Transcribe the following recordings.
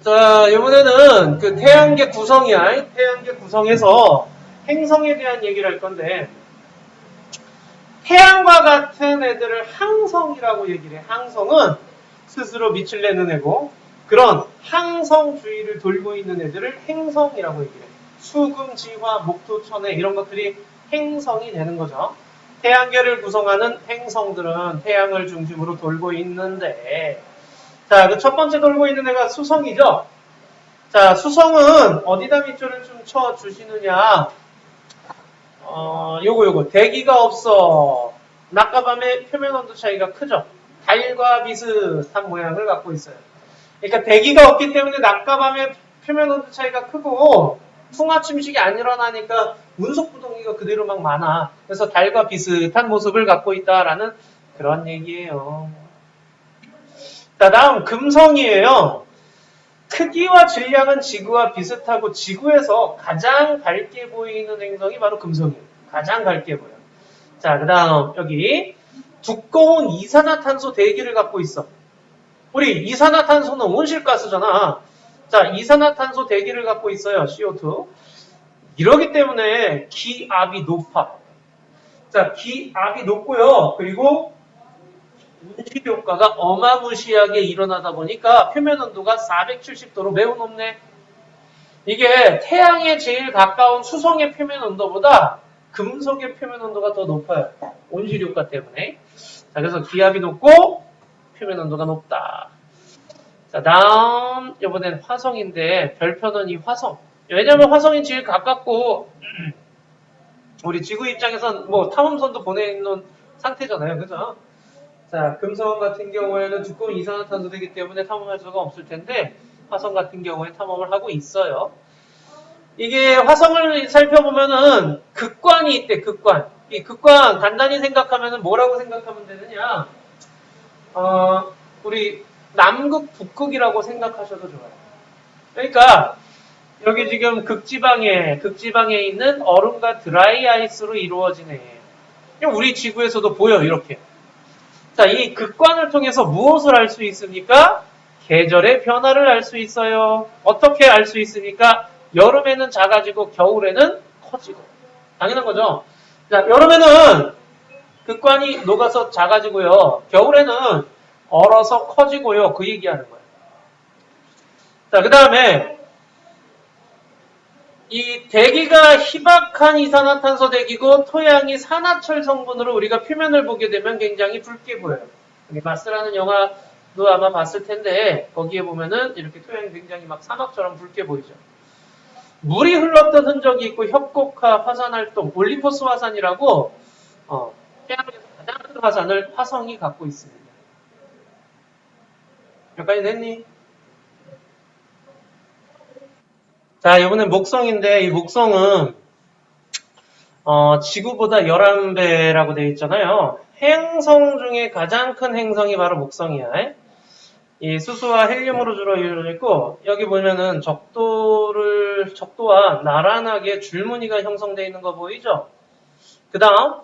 자, 이번에는 그 태양계 구성이야. 태양계 구성에서 행성에 대한 얘기를 할 건데, 태양과 같은 애들을 항성이라고 얘기를 해. 항성은 스스로 빛을 내는 애고, 그런 항성 주위를 돌고 있는 애들을 행성이라고 얘기를 해. 수금, 지화, 목토, 천해 이런 것들이 행성이 되는 거죠. 태양계를 구성하는 행성들은 태양을 중심으로 돌고 있는데, 자, 그 첫 번째 돌고 있는 애가 수성이죠. 자, 수성은 어디다 밑줄을 좀 쳐주시느냐. 요거. 대기가 없어. 낮과 밤의 표면 온도 차이가 크죠. 달과 비슷한 모양을 갖고 있어요. 그러니까 대기가 없기 때문에 낮과 밤의 표면 온도 차이가 크고, 풍화 침식이 안 일어나니까 운석 부동기가 그대로 막 많아. 그래서 달과 비슷한 모습을 갖고 있다라는 그런 얘기예요. 자, 다음 금성이에요. 크기와 질량은 지구와 비슷하고 지구에서 가장 밝게 보이는 행성이 바로 금성이에요. 가장 밝게 보여. 자, 그 다음 여기 두꺼운 이산화탄소 대기를 갖고 있어. 우리 이산화탄소는 온실가스잖아. 자, 이산화탄소 대기를 갖고 있어요. CO2. 이러기 때문에 기압이 높아. 자, 기압이 높고요. 그리고 온실 효과가 어마무시하게 일어나다 보니까 표면 온도가 470도로 매우 높네. 이게 태양에 제일 가까운 수성의 표면 온도보다 금속의 표면 온도가 더 높아요. 온실 효과 때문에. 자, 그래서 기압이 높고 표면 온도가 높다. 자, 다음 이번엔 화성인데 별표는 이 화성. 왜냐면 화성이 제일 가깝고 우리 지구 입장에선 뭐 탐험선도 보내놓은 상태잖아요. 그죠? 자, 금성 같은 경우에는 두꺼운 이산화탄소 되기 때문에 탐험할 수가 없을 텐데 화성 같은 경우에 탐험을 하고 있어요. 이게 화성을 살펴보면은 극관이 있대. 극관. 이 극관 간단히 생각하면은 뭐라고 생각하면 되느냐? 우리 남극, 북극이라고 생각하셔도 좋아요. 그러니까 여기 지금 극지방에 있는 얼음과 드라이 아이스로 이루어지네. 우리 지구에서도 보여 이렇게. 자, 이 극관을 통해서 무엇을 알 수 있습니까? 계절의 변화를 알 수 있어요. 어떻게 알 수 있습니까? 여름에는 작아지고 겨울에는 커지고. 당연한 거죠. 자, 여름에는 극관이 녹아서 작아지고요. 겨울에는 얼어서 커지고요. 그 얘기하는 거예요. 자, 그 다음에 이 대기가 희박한 이산화탄소 대기고 토양이 산화철 성분으로 우리가 표면을 보게 되면 굉장히 붉게 보여요. 마스라는 영화도 아마 봤을 텐데 거기에 보면은 이렇게 토양이 굉장히 막 사막처럼 붉게 보이죠. 물이 흘렀던 흔적이 있고 협곡화 화산활동, 올림포스 화산이라고 태양에서 가장 큰 화산을 화성이 갖고 있습니다. 여기까지 됐니? 자, 이번엔 목성인데 이 목성은 지구보다 11배라고 되어 있잖아요. 행성 중에 가장 큰 행성이 바로 목성이야. 이 수소와 헬륨으로 주로 이루어져 있고 여기 보면은 적도와 나란하게 줄무늬가 형성되어 있는 거 보이죠? 그 다음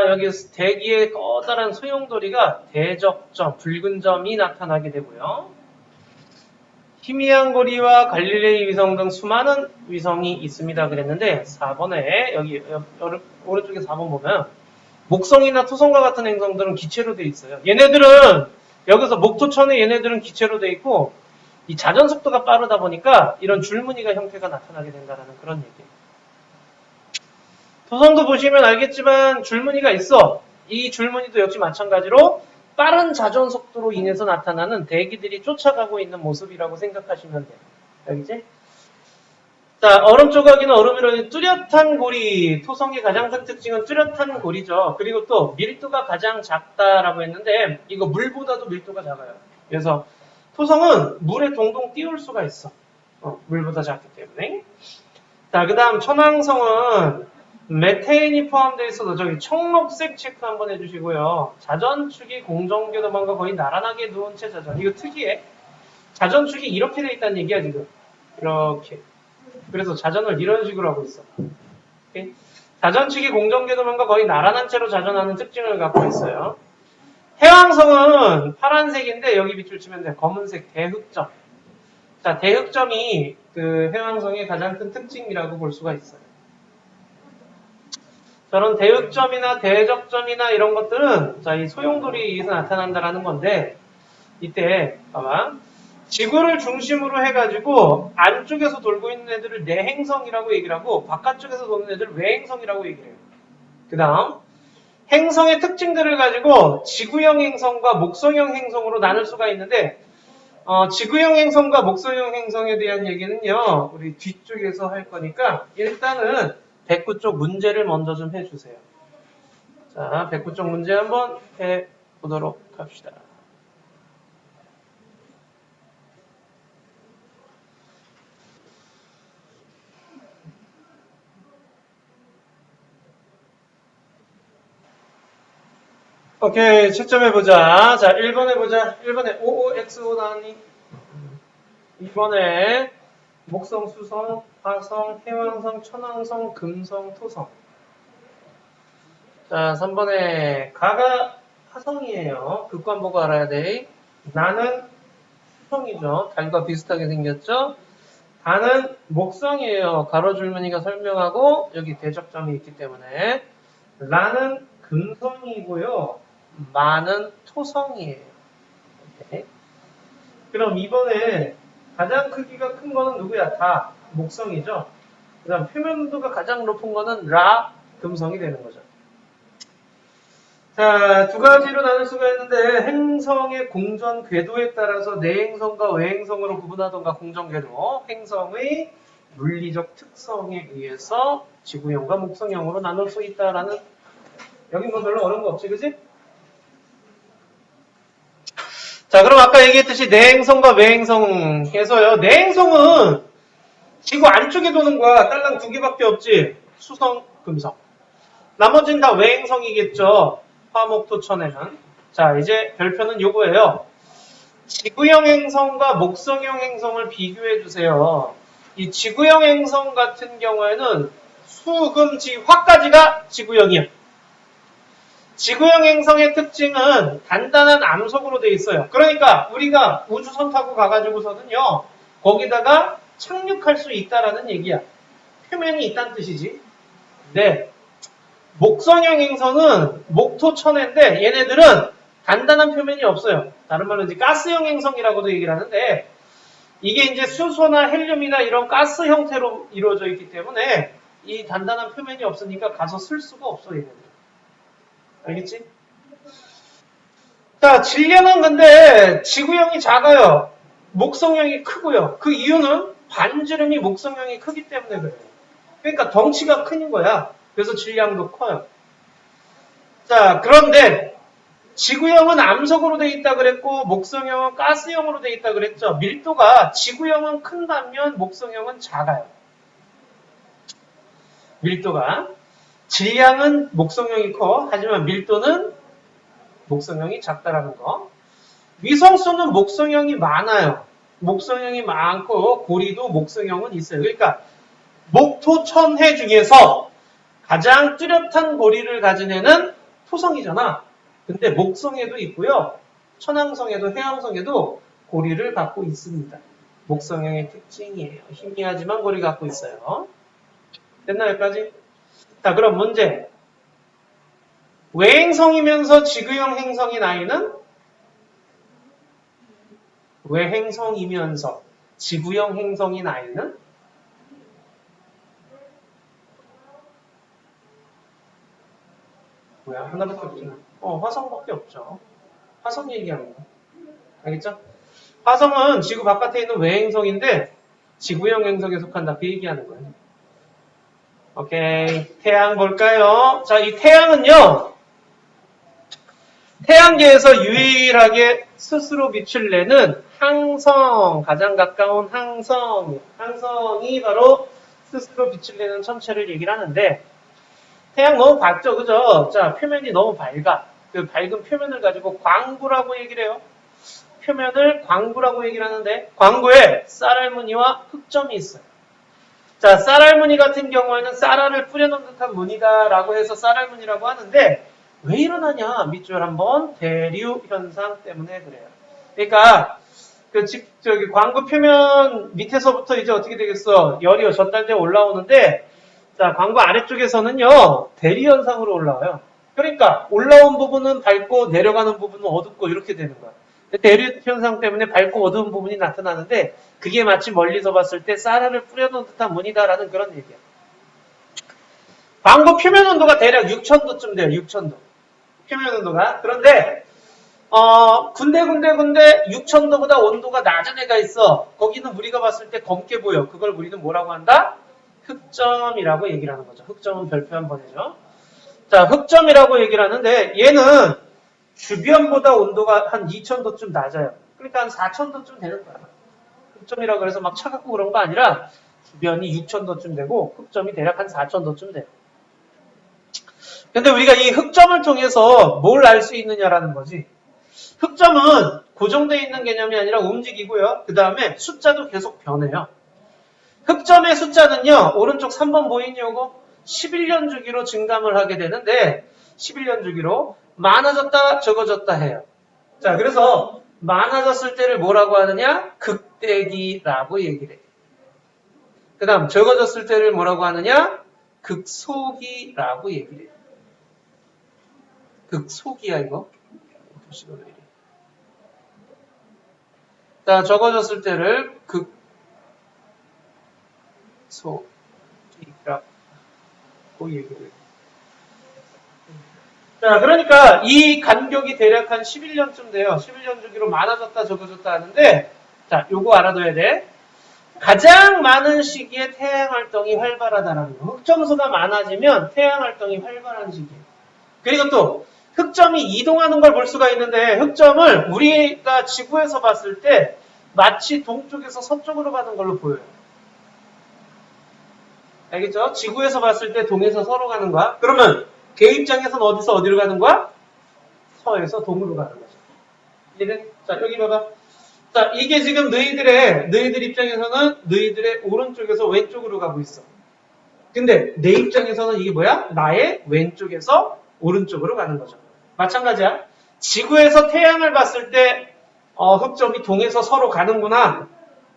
여기 대기의 커다란 소용돌이가 대적점, 붉은 점이 나타나게 되고요. 희미한 고리와 갈릴레이 위성 등 수많은 위성이 있습니다. 그랬는데 4번에 여기 오른쪽에 4번 보면 목성이나 토성과 같은 행성들은 기체로 되어 있어요. 얘네들은 여기서 목토천에 얘네들은 기체로 되어 있고 이 자전 속도가 빠르다 보니까 이런 줄무늬가 형태가 나타나게 된다는 그런 얘기예요. 토성도 보시면 알겠지만 줄무늬가 있어. 이 줄무늬도 역시 마찬가지로 빠른 자전 속도로 인해서 나타나는 대기들이 쫓아가고 있는 모습이라고 생각하시면 돼요. 여기지? 자, 얼음 조각이나 얼음이라는 뚜렷한 고리. 토성의 가장 큰 특징은 뚜렷한 고리죠. 그리고 또 밀도가 가장 작다라고 했는데 이거 물보다도 밀도가 작아요. 그래서 토성은 물에 동동 띄울 수가 있어. 물보다 작기 때문에. 자, 그 다음 천왕성은 메테인이 포함되어 있어서 저기 청록색 체크 한번 해주시고요. 자전축이 공정궤도망과 거의 나란하게 누운 채 자전. 이거 특이해. 자전축이 이렇게 돼 있다는 얘기야 지금. 이렇게. 그래서 자전을 이런 식으로 하고 있어. 오케이? 자전축이 공정궤도망과 거의 나란한 채로 자전하는 특징을 갖고 있어요. 해왕성은 파란색인데 여기 밑줄 치면 돼. 검은색 대흑점. 자, 대흑점이 그 해왕성의 가장 큰 특징이라고 볼 수가 있어요. 저런 대흑점이나 대적점이나 이런 것들은 자, 이 소용돌이에 의해서 나타난다라는 건데 이때 봐봐. 지구를 중심으로 해가지고 안쪽에서 돌고 있는 애들을 내행성이라고 얘기를 하고 바깥쪽에서 도는 애들을 외행성이라고 얘기를 해요. 그 다음 행성의 특징들을 가지고 지구형 행성과 목성형 행성으로 나눌 수가 있는데 지구형 행성과 목성형 행성에 대한 얘기는요. 우리 뒤쪽에서 할 거니까 일단은 백구 쪽 문제를 먼저 좀 해주세요. 자, 백구 쪽 문제 한번 해보도록 합시다. 오케이, 채점해보자. 자, 1번 해보자. 1번에 OOXO 나왔니? 2번에 목성, 수성, 화성, 해왕성, 천왕성, 금성, 토성. 자, 3번에 가가 화성이에요. 극관 보고 알아야 돼. 나는 수성이죠. 달과 비슷하게 생겼죠? 다는 목성이에요. 가로 줄무늬가 설명하고 여기 대적점이 있기 때문에 라는 금성이고요. 마는 토성이에요. 오케이. 그럼 이번에 가장 크기가 큰 거는 누구야? 다 목성이죠. 그 다음 표면도가 가장 높은 거는 라 금성이 되는 거죠. 자, 두 가지로 나눌 수가 있는데 행성의 공전 궤도에 따라서 내행성과 외행성으로 구분하던가 공전 궤도, 행성의 물리적 특성에 의해서 지구형과 목성형으로 나눌 수 있다라는 여기 뭐 별로 어려운 거 없지, 그지? 자, 그럼 아까 얘기했듯이 내행성과 외행성에서요. 내행성은 지구 안쪽에 도는 거야. 딸랑 두 개밖에 없지. 수성, 금성. 나머지는 다 외행성이겠죠. 화목토천에는. 자, 이제 별표는 요거예요. 지구형 행성과 목성형 행성을 비교해 주세요. 이 지구형 행성 같은 경우에는 수, 금, 지, 화까지가 지구형이야. 지구형 행성의 특징은 단단한 암석으로 되어 있어요. 그러니까 우리가 우주선 타고 가가지고서는요. 거기다가 착륙할 수 있다라는 얘기야. 표면이 있다는 뜻이지. 네. 목성형 행성은 목토천해인데 얘네들은 단단한 표면이 없어요. 다른 말로 이제 가스형 행성이라고도 얘기를 하는데 이게 이제 수소나 헬륨이나 이런 가스 형태로 이루어져 있기 때문에 이 단단한 표면이 없으니까 가서 쓸 수가 없어 얘네들. 알겠지? 자, 질량은 근데 지구형이 작아요. 목성형이 크고요. 그 이유는 반지름이 목성형이 크기 때문에 그래요. 그러니까 덩치가 큰 거야. 그래서 질량도 커요. 자, 그런데 지구형은 암석으로 되어 있다 그랬고 목성형은 가스형으로 되어 있다 그랬죠. 밀도가 지구형은 큰 반면 목성형은 작아요. 밀도가. 질량은 목성형이 커. 하지만 밀도는 목성형이 작다라는 거. 위성수는 목성형이 많아요. 목성형이 많고 고리도 목성형은 있어요. 그러니까 목토천해 중에서 가장 뚜렷한 고리를 가진 애는 토성이잖아. 근데 목성에도 있고요. 천왕성에도 해왕성에도 고리를 갖고 있습니다. 목성형의 특징이에요. 희미하지만 고리 갖고 있어요. 됐나 여기까지? 자, 그럼 문제. 외행성이면서 지구형 행성인 아이는 외행성이면서 지구형 행성인 아이는 뭐야? 하나밖에 없잖아. 화성밖에 없죠. 화성 얘기하는 거. 알겠죠? 화성은 지구 바깥에 있는 외행성인데 지구형 행성에 속한다. 그 얘기하는 거예요. 오케이. 태양 볼까요? 자, 이 태양은요. 태양계에서 유일하게 스스로 빛을 내는 항성, 가장 가까운 항성이 바로 스스로 빛을 내는 천체를 얘기를 하는데 태양 너무 밝죠, 그죠? 자, 표면이 너무 밝아. 그 밝은 표면을 가지고 광구라고 얘기를 해요. 표면을 광구라고 얘기를 하는데 광구에 쌀알무늬와 흑점이 있어요. 자, 쌀알무늬 같은 경우에는 쌀알을 뿌려놓은 듯한 무늬다라고 해서 쌀알무늬라고 하는데 왜 일어나냐? 밑줄 한번 대류 현상 때문에 그래요. 그러니까 저기 광구 표면 밑에서부터 이제 어떻게 되겠어? 열이 전달돼 올라오는데, 자, 광구 아래쪽에서는요, 대리 현상으로 올라와요. 그러니까 올라온 부분은 밝고 내려가는 부분은 어둡고 이렇게 되는 거야. 대리 현상 때문에 밝고 어두운 부분이 나타나는데, 그게 마치 멀리서 봤을 때 쌀알을 뿌려놓은 듯한 문이다라는 그런 얘기야. 광구 표면 온도가 대략 6000도쯤 돼요. 6000도. 표면 온도가. 그런데 군데 6000도보다 온도가 낮은 애가 있어. 거기는 우리가 봤을 때 검게 보여. 그걸 우리는 뭐라고 한다? 흑점이라고 얘기를 하는 거죠. 흑점은 별표 한 번 해줘. 자, 흑점이라고 얘기를 하는데 얘는 주변보다 온도가 한 2000도쯤 낮아요. 그러니까 한 4000도쯤 되는 거야. 흑점이라고 그래서 막 차갑고 그런 거 아니라 주변이 6000도쯤 되고 흑점이 대략 한 4000도쯤 돼요. 근데 우리가 이 흑점을 통해서 뭘 알 수 있느냐라는 거지. 흑점은 고정되어 있는 개념이 아니라 움직이고요. 그 다음에 숫자도 계속 변해요. 흑점의 숫자는요. 오른쪽 3번 보이니 요거 11년 주기로 증감을 하게 되는데 11년 주기로 많아졌다 적어졌다 해요. 자, 그래서 많아졌을 때를 뭐라고 하느냐? 극대기라고 얘기를 해요. 그 다음 적어졌을 때를 뭐라고 하느냐? 극소기라고 얘기를 해요. 극소기야 이거? 표시가 왜 이래? 자, 적어졌을 때를 극소기라고 얘기를 해요. 자, 그러니까 이 간격이 대략 한 11년쯤 돼요. 11년 주기로 많아졌다 적어졌다 하는데, 자, 요거 알아둬야 돼. 가장 많은 시기에 태양 활동이 활발하다라는 거. 흑점수가 많아지면 태양 활동이 활발한 시기예요. 그리고 또 흑점이 이동하는 걸 볼 수가 있는데 흑점을 우리가 지구에서 봤을 때 마치 동쪽에서 서쪽으로 가는 걸로 보여요. 알겠죠? 지구에서 봤을 때 동에서 서로 가는 거야. 그러면 걔 입장에서는 어디서 어디로 가는 거야? 서에서 동으로 가는 거죠. 이해돼? 자, 여기 봐봐. 자, 이게 지금 너희들 입장에서는 너희들의 오른쪽에서 왼쪽으로 가고 있어. 근데 내 입장에서는 이게 뭐야? 나의 왼쪽에서 오른쪽으로 가는 거죠. 마찬가지야. 지구에서 태양을 봤을 때 흑점이 동에서 서로 가는구나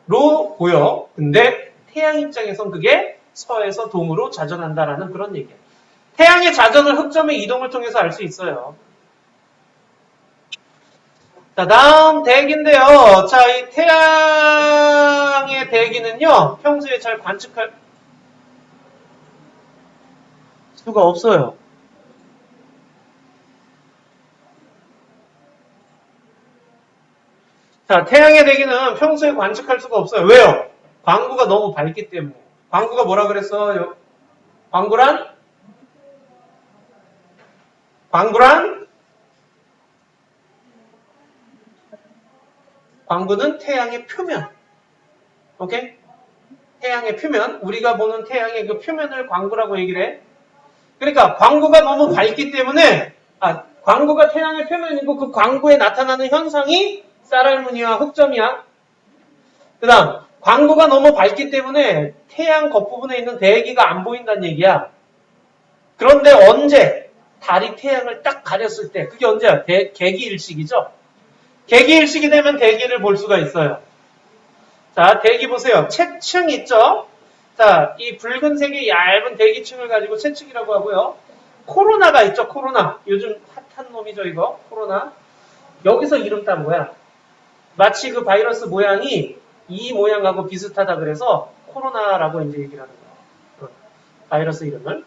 로 보여. 근데 태양 입장에선 그게 서에서 동으로 자전한다라는 그런 얘기야. 태양의 자전을 흑점의 이동을 통해서 알 수 있어요. 자, 다음 대기인데요. 자, 이 태양의 대기는요, 평소에 잘 관측할 수가 없어요. 자, 태양의 대기는 평소에 관측할 수가 없어요. 왜요? 광구가 너무 밝기 때문에. 광구가 뭐라 그랬어? 광구란? 광구는 태양의 표면. 오케이? 태양의 표면. 우리가 보는 태양의 그 표면을 광구라고 얘기를 해. 그러니까 광구가 너무 밝기 때문에 광구가 태양의 표면이고 그 광구에 나타나는 현상이 쌀알무늬와 흑점이야. 그 다음 광구가 너무 밝기 때문에 태양 겉부분에 있는 대기가 안 보인다는 얘기야. 그런데 언제 달이 태양을 딱 가렸을 때 그게 언제야? 개기일식이죠. 개기일식이 되면 대기를 볼 수가 있어요. 자, 대기 보세요. 채층 있죠? 자, 이 붉은색의 얇은 대기층을 가지고 채층이라고 하고요. 코로나가 있죠, 코로나. 요즘 핫한 놈이죠, 이거. 코로나. 여기서 이름 딴 거야. 마치 그 바이러스 모양이 이 모양하고 비슷하다 그래서 코로나라고 이제 얘기를 하는 거야. 바이러스 이름을.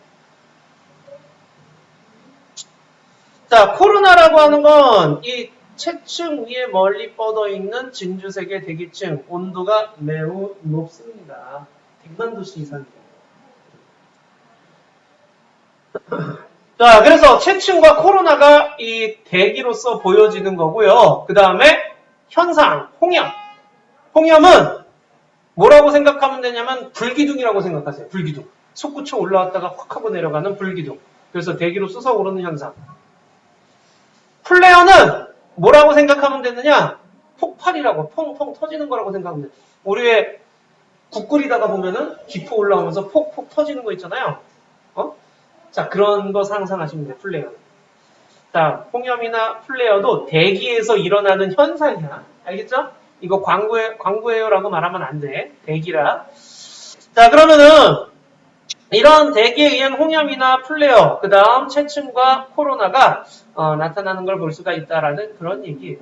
자, 코로나라고 하는 건 이 채층 위에 멀리 뻗어 있는 진주색의 대기층, 온도가 매우 높습니다. 100만 도씨 이상입니다. 자, 그래서 채층과 코로나가 이 대기로서 보여지는 거고요. 그 다음에 현상, 홍염. 홍염은 뭐라고 생각하면 되냐면 불기둥이라고 생각하세요. 불기둥. 솟구쳐 올라왔다가 확 하고 내려가는 불기둥. 그래서 대기로 솟아오르는 현상. 플레어는 뭐라고 생각하면 되느냐? 폭발이라고, 펑펑 터지는 거라고 생각하면 돼. 우리 왜 국 끓이다가 보면은 기포 올라오면서 폭폭 터지는 거 있잖아요. 자, 그런 거 상상하시면 돼요, 플레어는. 자, 홍염이나 플레어도 대기에서 일어나는 현상이야. 알겠죠? 이거 광고예요라고 말하면 안 돼. 대기라. 자, 그러면은 이런 대기에 의한 홍염이나 플레어, 그 다음 체증과 코로나가 나타나는 걸 볼 수가 있다라는 그런 얘기예요.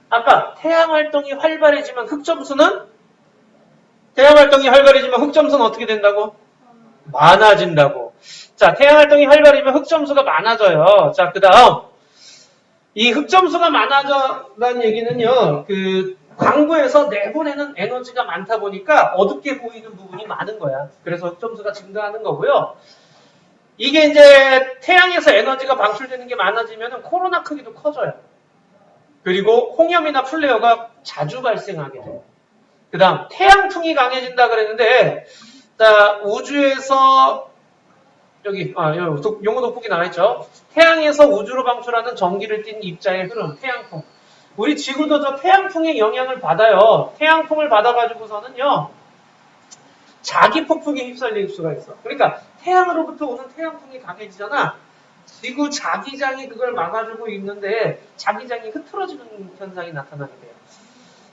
아까 태양 활동이 활발해지면 흑점수는 어떻게 된다고? 많아진다고. 자, 태양 활동이 활발해지면 흑점수가 많아져요. 자, 그 다음 이 흑점수가 많아져라는 얘기는요. 그 광구에서 내보내는 에너지가 많다 보니까 어둡게 보이는 부분이 많은 거야. 그래서 흑점수가 증가하는 거고요. 이게 이제 태양에서 에너지가 방출되는 게 많아지면 코로나 크기도 커져요. 그리고 홍염이나 플레어가 자주 발생하게 돼요. 그 다음 태양풍이 강해진다 그랬는데 자, 우주에서 여기 용어 돋보기 나와있죠. 태양에서 우주로 방출하는 전기를 띤 입자의 흐름, 태양풍. 우리 지구도 저 태양풍의 영향을 받아요. 태양풍을 받아가지고서는요. 자기 폭풍에 휩쓸릴 수가 있어. 그러니까 태양으로부터 오는 태양풍이 강해지잖아. 지구 자기장이 그걸 막아주고 있는데 자기장이 흐트러지는 현상이 나타나게 돼요.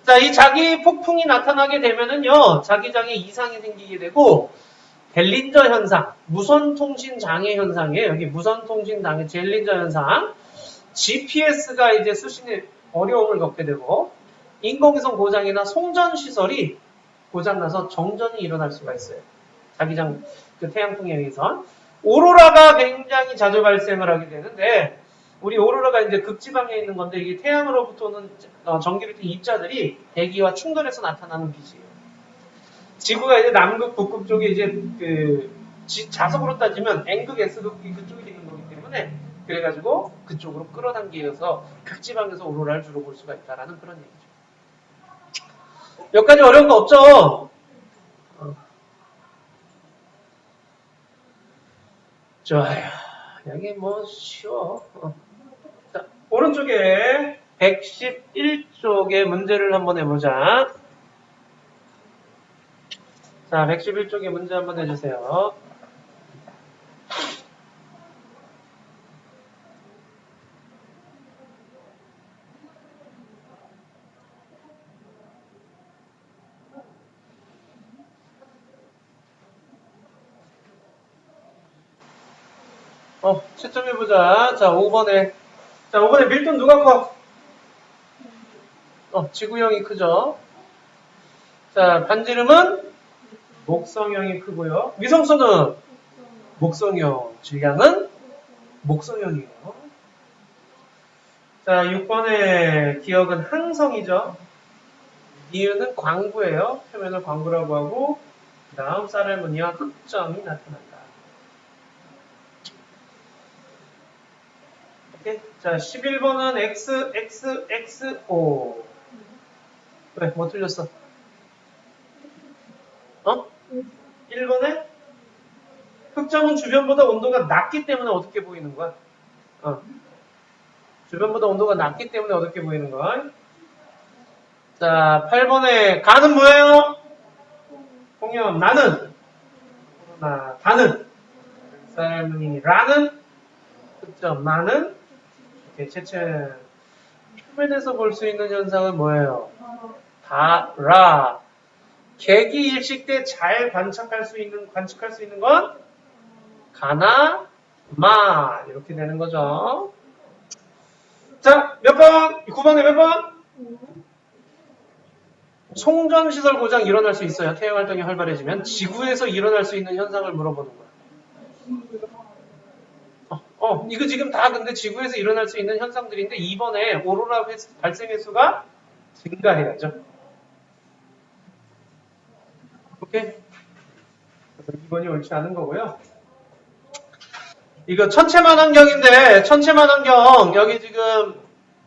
자, 이 자기 폭풍이 나타나게 되면은요. 자기장에 이상이 생기게 되고 델린저 현상, 무선통신 장애 현상이에요. 여기 무선통신 장애, 델린저 현상. GPS가 이제 수신에 어려움을 겪게 되고 인공위성 고장이나 송전 시설이 고장나서 정전이 일어날 수가 있어요. 자기장 그 태양풍에 의해서. 오로라가 굉장히 자주 발생을 하게 되는데 우리 오로라가 이제 극지방에 있는 건데 이게 태양으로부터 오는 전기를 띤 입자들이 대기와 충돌해서 나타나는 빛이에요. 지구가 이제 남극, 북극 쪽에 이제 그 자석으로 따지면 N극, S극이 그쪽에 있는 거기 때문에 그래가지고 그쪽으로 끌어당기면서 극지방에서 오로라를 주로 볼 수가 있다라는 그런 얘기죠. 여기까지 어려운 거 없죠? 좋아요. 여기 뭐 쉬워. 자, 오른쪽에 111쪽의 문제를 한번 해보자. 자, 111쪽의 문제 한번 해주세요. 채점해보자. 자, 5번에. 자, 5번에 밀도는 누가 커? 지구형이 크죠? 자, 반지름은 목성형이 크고요. 위성수는 목성형. 질량은 목성형이에요. 자, 6번의 기억은 항성이죠. 이유는 광구예요. 표면을 광구라고 하고 그 다음 쌀알무늬와 흑점이 나타난다. 오케이. 자, 11번은 X, X, X, O. 왜? 뭐 틀렸어? 1번에 흑점은 주변보다 온도가 낮기 때문에 어둡게 보이는 거야. 주변보다 온도가 낮기 때문에 어둡게 보이는 거야. 자, 8번에 가는 뭐예요? 홍염. 나는 다는 쌀무늬라는 흑점. 나는 이렇게 채채 표면에서 볼 수 있는 현상은 뭐예요? 다라. 계기 일식 때 잘 관측할 수 있는 건 가나 마 이렇게 되는 거죠. 자, 몇 번? 9번에 몇 번? 송전시설 고장 일어날 수 있어요. 태양활동이 활발해지면. 지구에서 일어날 수 있는 현상을 물어보는 거야. 이거 지금 다 근데 지구에서 일어날 수 있는 현상들인데 이번에 오로라 발생 횟수가 증가해야죠. 오케이? 2번이 옳지 않은 거고요. 이거 천체만 환경인데 천체만 환경 여기 지금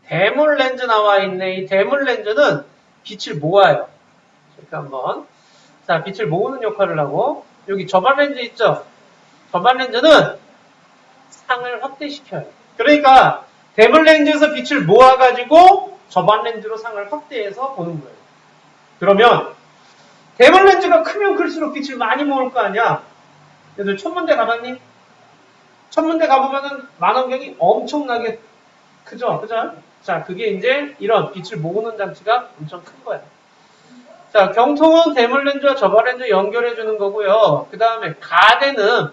대물 렌즈 나와 있네. 이 대물 렌즈는 빛을 모아요. 이렇게 한번. 자, 빛을 모으는 역할을 하고 여기 저반 렌즈 있죠? 저반 렌즈는 상을 확대시켜요. 그러니까 대물 렌즈에서 빛을 모아가지고 저반 렌즈로 상을 확대해서 보는 거예요. 그러면 대물 렌즈가 크면 클수록 빛을 많이 모을 거 아니야? 얘들 천문대 가봤니? 천문대 가보면은 만원경이 엄청나게 크죠? 그죠? 자, 그게 이제 이런 빛을 모으는 장치가 엄청 큰 거야. 자, 경통은 대물렌즈와 저발렌즈 연결해주는 거고요. 그 다음에 가대는,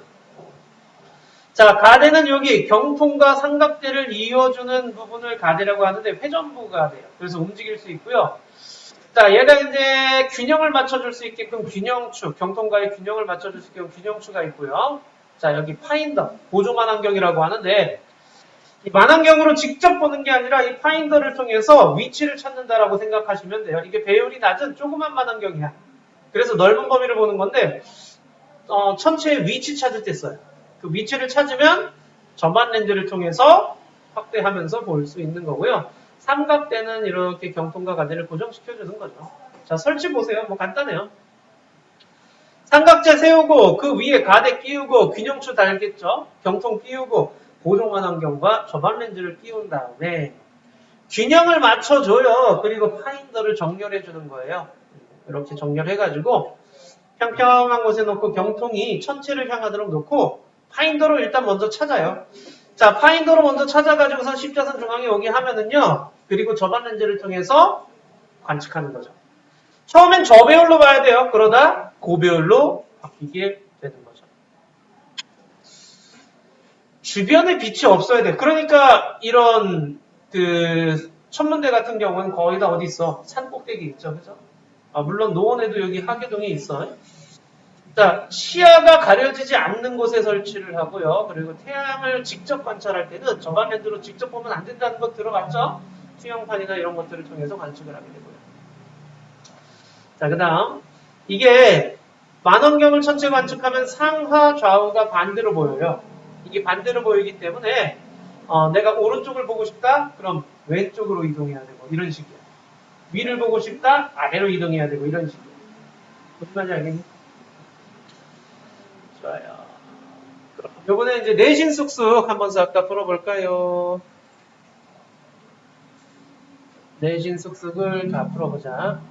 자, 가대는 여기 경통과 삼각대를 이어주는 부분을 가대라고 하는데 회전부가 돼요. 그래서 움직일 수 있고요. 자, 얘가 이제 균형을 맞춰줄 수 있게끔 균형추, 경통과의 균형을 맞춰줄 수 있게끔 균형추가 있고요. 자, 여기 파인더, 보조만환경이라고 하는데, 이 만환경으로 직접 보는 게 아니라 이 파인더를 통해서 위치를 찾는다라고 생각하시면 돼요. 이게 배율이 낮은 조그만 만환경이야. 그래서 넓은 범위를 보는 건데, 천체의 위치 찾을 때 써요. 그 위치를 찾으면 전반 렌즈를 통해서 확대하면서 볼 수 있는 거고요. 삼각대는 이렇게 경통과 가대를 고정시켜주는 거죠. 자, 설치 보세요. 뭐 간단해요. 삼각대 세우고 그 위에 가대 끼우고 균형추 달겠죠. 경통 끼우고 보조만환경과 저반 렌즈를 끼운 다음에 균형을 맞춰줘요. 그리고 파인더를 정렬해주는 거예요. 이렇게 정렬해가지고 평평한 곳에 놓고 경통이 천체를 향하도록 놓고 파인더로 일단 먼저 찾아요. 자, 파인더로 먼저 찾아가지고선 십자선 중앙에 오게 하면은요. 그리고 저반 렌즈를 통해서 관측하는 거죠. 처음엔 저배율로 봐야 돼요. 그러다 고배율로 바뀌게 되는 거죠. 주변에 빛이 없어야 돼. 그러니까 이런 그 천문대 같은 경우는 거의 다 어디 있어? 산 꼭대기 있죠, 그죠? 물론 노원에도 여기 하계동에 있어. 자, 시야가 가려지지 않는 곳에 설치를 하고요. 그리고 태양을 직접 관찰할 때는 저반 렌즈로 직접 보면 안 된다는 거 들어봤죠? 수영판이나 이런 것들을 통해서 관측을 하게 되고요. 자, 그 다음 이게 만원경을 천체 관측하면 상하 좌우가 반대로 보여요. 이게 반대로 보이기 때문에 내가 오른쪽을 보고 싶다? 그럼 왼쪽으로 이동해야 되고 이런 식이야. 위를 보고 싶다? 아래로 이동해야 되고 이런 식이야. 무슨 말인지 알겠니? 좋아요. 그럼 요번에 이제 내신 쑥쑥 한번 싹다 풀어볼까요? 내신 쑥쑥을 다 풀어보자.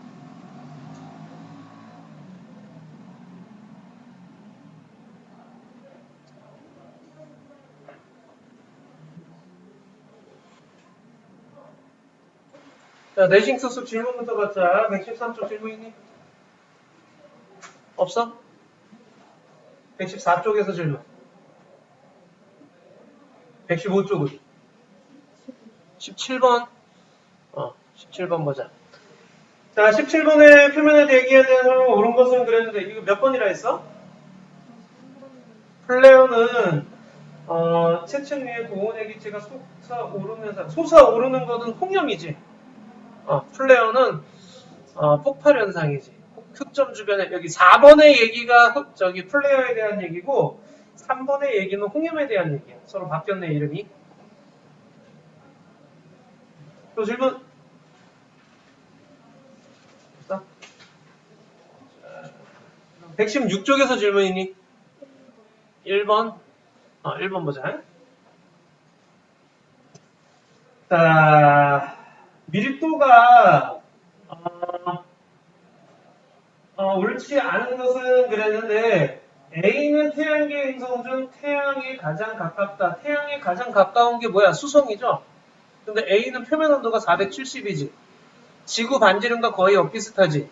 자, 내신 쑥쑥 질문부터 받자. 113쪽 질문 있니? 없어? 114쪽에서 질문. 115쪽은? 17번? 17번 보자. 자, 17번에 표면의 대기에 대해서 옳은 것은 그랬는데, 이거 몇 번이라 했어? 플레어는, 채층 위에 고온의 기체가 솟아오르는 것은 홍염이지. 플레어는, 폭발 현상이지. 흑점 주변에, 여기 4번의 얘기가 플레어에 대한 얘기고, 3번의 얘기는 홍염에 대한 얘기야. 서로 바뀌었네, 이름이. 또 질문? 116쪽에서 질문이니? 1번? 1번 보자. 자, 밀도가, 옳지 않은 것은 그랬는데, A는 태양계 행성 중 태양에 가장 가깝다. 태양에 가장 가까운 게 뭐야? 수성이죠? 근데 A는 표면 온도가 470이지. 지구 반지름과 거의 엇비슷하지.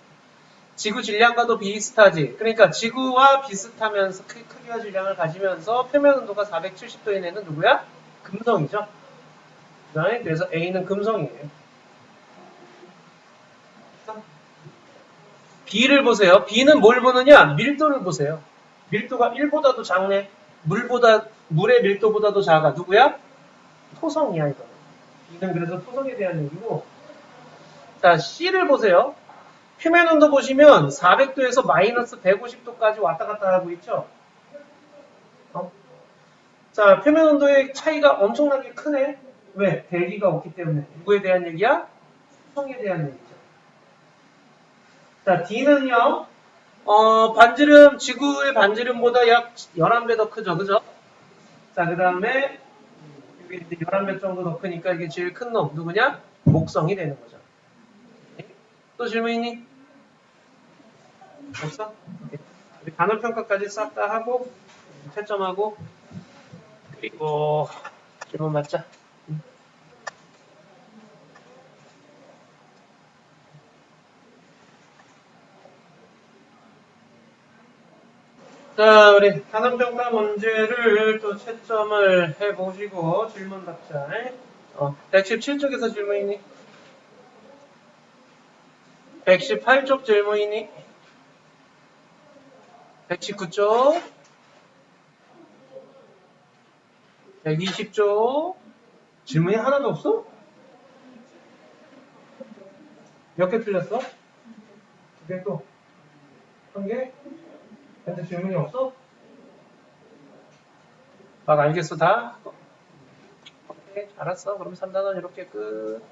지구 질량과도 비슷하지. 그러니까 지구와 비슷하면서 크기와 질량을 가지면서 표면 온도가 470도인 애는 누구야? 금성이죠. 그래서 A는 금성이에요. B를 보세요. B는 뭘 보느냐? 밀도를 보세요. 밀도가 1보다도 작네. 물의 밀도보다도 작아. 누구야? 토성이야, 이거. B는 그래서 토성에 대한 얘기고. 자, C를 보세요. 표면 온도 보시면 400도에서 마이너스 150도까지 왔다 갔다 하고 있죠? 자, 표면 온도의 차이가 엄청나게 크네. 왜? 대기가 없기 때문에. 누구에 대한 얘기야? 수성에 대한 얘기죠. 자, D는요, 반지름, 지구의 반지름보다 약 11배 더 크죠, 그죠? 자, 그 다음에, 이게 이제 11배 정도 더 크니까 이게 제일 큰 놈, 누구냐? 목성이 되는 거죠. 또 질문 있니? 없어? 우리 간헐평가까지 싹 다 하고, 채점하고, 그리고 질문 맞자. 자, 우리 가산평가 문제를 또 채점을 해보시고 질문 답자. 117쪽에서 질문이니? 118쪽 질문이니? 119쪽? 120쪽? 질문이 하나도 없어? 몇 개 틀렸어? 2개 또? 1개? 근데 질문이 없어? 막 알겠어 다? 오케이 알았어 그럼 3단원 이렇게 끝